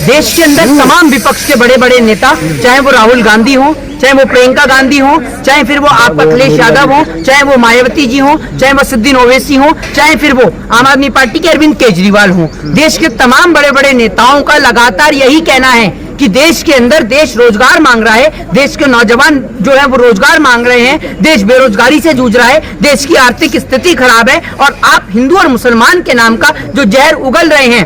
देश के अंदर तमाम विपक्ष के बड़े बड़े नेता, चाहे वो राहुल गांधी हो, चाहे वो प्रियंका गांधी हो, चाहे फिर वो आप अखिलेश यादव हो, चाहे वो मायावती जी हो, चाहे वो असदुद्दीन ओवैसी हो, चाहे फिर वो आम आदमी पार्टी के अरविंद केजरीवाल हो, देश के तमाम बड़े बड़े नेताओं का लगातार यही कहना है कि देश के अंदर देश रोजगार मांग रहा है, देश के नौजवान जो है वो रोजगार मांग रहे हैं, देश बेरोजगारी से जूझ रहा है, देश की आर्थिक स्थिति खराब है और आप हिंदू और मुसलमान के नाम का जो जहर उगल रहे हैं,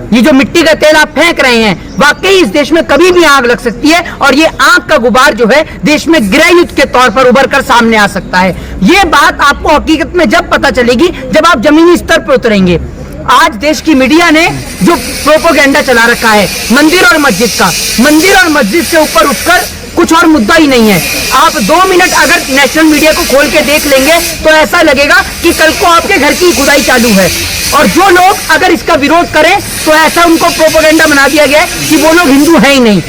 ये जो मिट्टी का तेल आप फेंक रहे हैं, वाकई इस देश में कभी भी आग लग सकती है और ये आग का गुबार जो है देश में गृह युद्ध के तौर पर उभर कर सामने आ सकता है। ये बात आपको हकीकत में जब पता चलेगी जब आप जमीनी स्तर पर उतरेंगे। आज देश की मीडिया ने जो प्रोपोगेंडा चला रखा है मंदिर और मस्जिद का, मंदिर और मस्जिद से ऊपर उठकर कुछ और मुद्दा ही नहीं है। आप 2 मिनट अगर नेशनल मीडिया को खोल के देख लेंगे तो ऐसा लगेगा कि कल को आपके घर की खुदाई चालू है और जो लोग अगर इसका विरोध करें तो ऐसा उनको प्रोपोगेंडा बना दिया गया है कि वो लोग हिंदू हैं ही नहीं।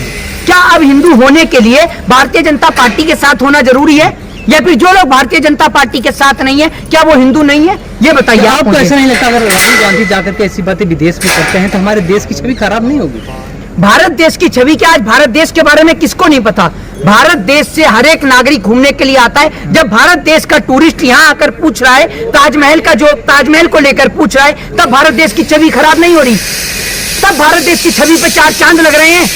क्या अब हिंदू होने के लिए भारतीय जनता पार्टी के साथ होना जरूरी है, या फिर जो लोग भारतीय जनता पार्टी के साथ नहीं है क्या वो हिंदू नहीं है? ये बताइए। आपको ऐसा नहीं लगता अगर राहुल गांधी जाकर के ऐसी बातें विदेश में करते हैं तो हमारे देश की छवि खराब नहीं होगी? भारत देश की छवि क्या, आज भारत देश के बारे में किसको नहीं पता? भारत देश से हर एक नागरिक घूमने के लिए आता है। जब भारत देश का टूरिस्ट यहाँ आकर पूछ रहा है ताजमहल को लेकर पूछ रहा है, तब भारत देश की छवि खराब नहीं हो रही, तब भारत देश की छवि पे 4 चांद लग रहे हैं।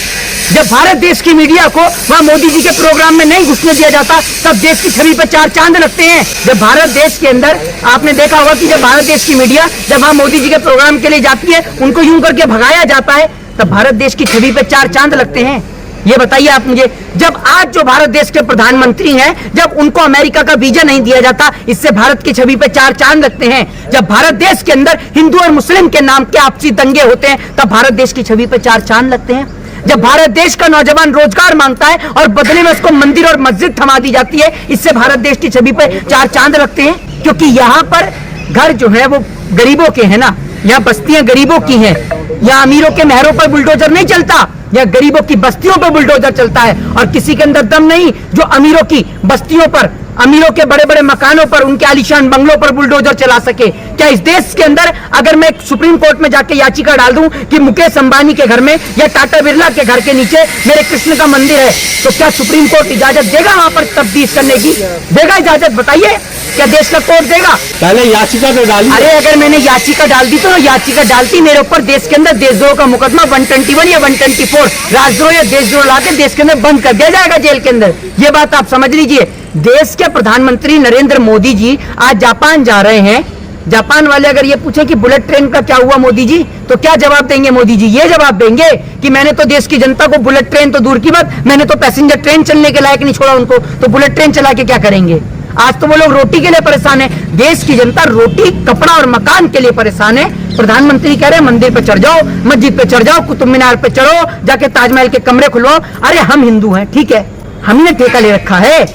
जब भारत देश की मीडिया को वहां मोदी जी के प्रोग्राम में नहीं घुसने दिया जाता तब देश की छवि पर 4 चांद लगते हैं। जब भारत देश के अंदर आपने देखा होगा कि जब भारत देश की मीडिया जब वहां मोदी जी के प्रोग्राम के लिए जाती है उनको यूं करके भगाया जाता है, तब भारत देश की छवि पर 4 चांद लगते हैं। ये बताइए आप मुझे, जब आज जो भारत देश के प्रधानमंत्री हैं जब उनको अमेरिका का वीजा नहीं दिया जाता, इससे भारत की छवि पे 4 चांद लगते हैं। जब भारत देश के अंदर हिंदू और मुस्लिम के नाम के आपसी दंगे होते हैं तब भारत देश की छवि पे 4 चांद लगते हैं। जब भारत देश का नौजवान रोजगार मांगता है और बदले में उसको मंदिर और मस्जिद थमा दी जाती है, इससे भारत देश की छवि पे 4 चांद लगते हैं। क्योंकि यहाँ पर घर जो है वो गरीबों के हैं ना, यहाँ बस्तियां गरीबों की हैं, यहाँ अमीरों के महरों पर बुलडोजर नहीं चलता, या गरीबों की बस्तियों पर बुलडोजर चलता है। और किसी के अंदर दम नहीं जो अमीरों की बस्तियों पर, अमीरों के बड़े बड़े मकानों पर, उनके आलीशान बंगलों पर बुलडोजर चला सके। क्या इस देश के अंदर अगर मैं सुप्रीम कोर्ट में जाके याचिका डाल दूं कि मुकेश अंबानी के घर में या टाटा बिरला के घर के नीचे मेरे कृष्ण का मंदिर है, तो क्या सुप्रीम कोर्ट इजाजत देगा वहां पर तब्दील करने की? देगा इजाजत? बताइए, क्या देश का कोर्ट देगा? पहले याचिका तो डाली। अरे अगर मैंने याचिका डाल दी तो याचिका डालती मेरे ऊपर देश के अंदर देशद्रोह का मुकदमा 121 या 124 राजद्रोह या देशद्रोह लाकर देश के अंदर बंद कर दिया जाएगा जेल के अंदर। ये बात आप समझ लीजिए। देश के प्रधानमंत्री नरेंद्र मोदी जी आज जापान जा रहे हैं। जापान वाले अगर ये पूछे कि बुलेट ट्रेन का क्या हुआ मोदी जी, तो क्या जवाब देंगे मोदी जी? ये जवाब देंगे कि मैंने तो देश की जनता को बुलेट ट्रेन तो दूर की बात, मैंने तो पैसेंजर ट्रेन चलने के लायक नहीं छोड़ा उनको, तो बुलेट ट्रेन चला के क्या करेंगे? आज तो वो लोग रोटी के लिए परेशान है। देश की जनता रोटी, कपड़ा और मकान के लिए परेशान है। प्रधानमंत्री कह रहे हैं मंदिर पे चढ़ जाओ, मस्जिद पे चढ़ जाओ, कुतुब मीनार पे चढ़ो, जाके ताजमहल के कमरे खुलवाओ। अरे हम हिंदू हैं, ठीक है, हमने ठेका ले रखा है।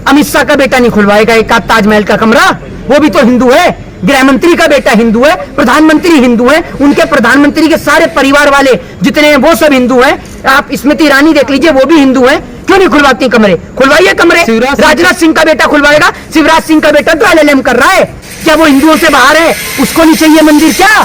अमित शाह का बेटा नहीं खुलवाएगा एक आध ताजमहल का कमरा, वो भी तो हिंदू है। गृह मंत्री का बेटा हिंदू है, प्रधानमंत्री हिंदू है, उनके प्रधानमंत्री के सारे परिवार वाले जितने हैं वो सब हिंदू हैं। आप स्मृति ईरानी देख लीजिए, वो भी हिंदू है। क्यों नहीं खुलवाती कमरे? खुलवाइए कमरे। राजनाथ सिंह का बेटा खुलवाएगा, शिवराज सिंह का बेटा तो LLM कर रहा है। क्या वो हिंदुओं से बाहर है? उसको नहीं चाहिए मंदिर क्या?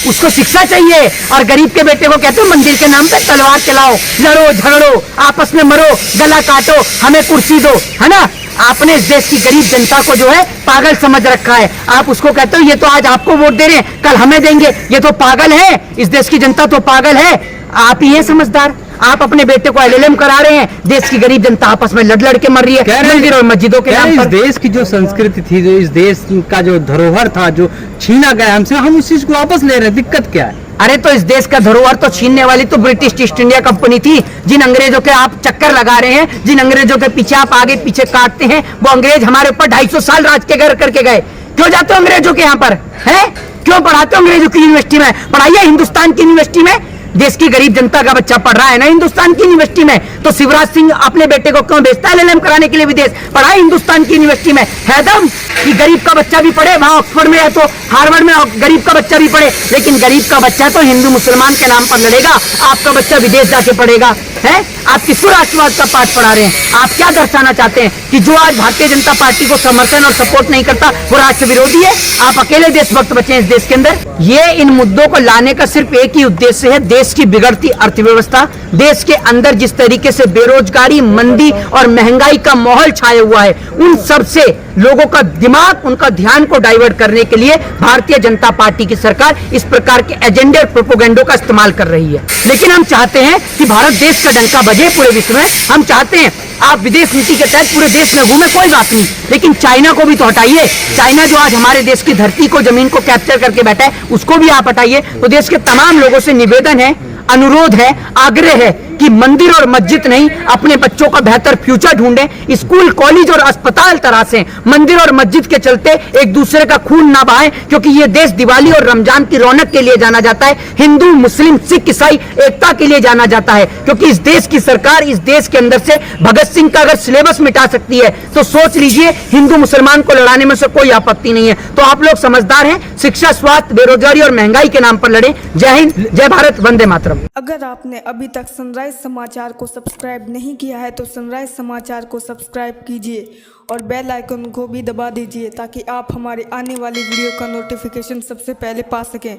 उसको शिक्षा चाहिए। और गरीब के बेटे को कहते हो मंदिर के नाम पे तलवार चलाओ, लड़ो झगड़ो, आपस में मरो, गला काटो, हमें कुर्सी दो, है ना? आपने इस देश की गरीब जनता को जो है पागल समझ रखा है। आप उसको कहते हो ये तो आज आपको वोट दे रहे हैं, कल हमें देंगे, ये तो पागल है। इस देश की जनता तो पागल है। आप ही हैं समझदार। आप अपने बेटे को LLM करा रहे हैं, देश की गरीब जनता आपस में लड़ के मर रही है मंदिर और मस्जिदों के नाम पर। इस देश की जो संस्कृति थी, जो इस देश का जो धरोहर था, जो छीना गया हमसे, हम उस चीज को वापस ले रहे हैं। दिक्कत क्या है? अरे तो इस देश का धरोहर तो छीनने वाली तो ब्रिटिश ईस्ट इंडिया कंपनी थी। जिन अंग्रेजों के आप चक्कर लगा रहे हैं, जिन अंग्रेजों के पीछे आप आगे पीछे काटते हैं, वो अंग्रेज हमारे ऊपर 250 साल राज के घर करके गए। क्यों जाते हो अंग्रेजों के यहाँ पर? है क्यों पढ़ाते हो अंग्रेजों की यूनिवर्सिटी में? पढ़ाइए हिंदुस्तान की यूनिवर्सिटी में। देश की गरीब जनता का बच्चा पढ़ रहा है ना हिंदुस्तान की यूनिवर्सिटी में, तो शिवराज सिंह अपने बेटे को क्यों भेजता है LLM कराने के लिए विदेश? पढ़ाए हिंदुस्तान की यूनिवर्सिटी में। है दम कि गरीब का बच्चा भी पढ़े, वहां ऑक्सफोर्ड में है तो हार्वर्ड में गरीब का बच्चा भी पढ़े, लेकिन गरीब का बच्चा तो हिंदू मुसलमान के नाम पर लड़ेगा, आपका बच्चा विदेश जाके पढ़ेगा। हैं? आप किसको राष्ट्रवाद का पाठ पढ़ा रहे हैं? आप क्या दर्शाना चाहते हैं कि जो आज भारतीय जनता पार्टी को समर्थन और सपोर्ट नहीं करता वो राष्ट्र विरोधी है? आप अकेले देशभक्त बचे हैं इस देश के अंदर। ये इन मुद्दों को लाने का सिर्फ एक ही उद्देश्य है, देश की बिगड़ती अर्थव्यवस्था, देश के अंदर जिस तरीके से बेरोजगारी, मंदी और महंगाई का माहौल छाया हुआ है, उन सब से लोगों का दिमाग, उनका ध्यान को डाइवर्ट करने के लिए भारतीय जनता पार्टी की सरकार इस प्रकार के एजेंडे और प्रोपोगेंडो का इस्तेमाल कर रही है। लेकिन हम चाहते हैं कि भारत देश का डंका बजे पूरे विश्व में। हम चाहते हैं आप विदेश नीति के तहत पूरे देश में घूमे, कोई बात नहीं, लेकिन चाइना को भी तो हटाइए। चाइना जो आज हमारे देश की धरती को, जमीन को कैप्चर करके बैठा है, उसको भी आप हटाइए। तो देश के तमाम लोगों से निवेदन है, अनुरोध है, आग्रह है कि मंदिर और मस्जिद नहीं, अपने बच्चों का बेहतर फ्यूचर ढूंढें, स्कूल, कॉलेज और अस्पताल तरासें। मंदिर और मस्जिद के चलते एक दूसरे का खून ना बहाएं, क्योंकि ये देश दिवाली और रमजान की रौनक के लिए जाना जाता है। हिंदू, मुस्लिम, सिख, ईसाई एकता के लिए जाना जाता है, क्योंकि इस देश की सरकार इस देश के अंदर से भगत सिंह का अगर सिलेबस मिटा सकती है तो सोच लीजिए हिंदू मुसलमान को लड़ाने में से कोई आपत्ति नहीं है। तो आप लोग समझदार हैं, शिक्षा, स्वास्थ्य, बेरोजगारी और महंगाई के नाम पर लड़ें। जय हिंद, जय भारत, वंदे मातरम। अगर आपने अभी तक सनराइज समाचार को सब्सक्राइब नहीं किया है तो सनराइज समाचार को सब्सक्राइब कीजिए और बेल आइकन को भी दबा दीजिए ताकि आप हमारे आने वाली वीडियो का नोटिफिकेशन सबसे पहले पा सकें।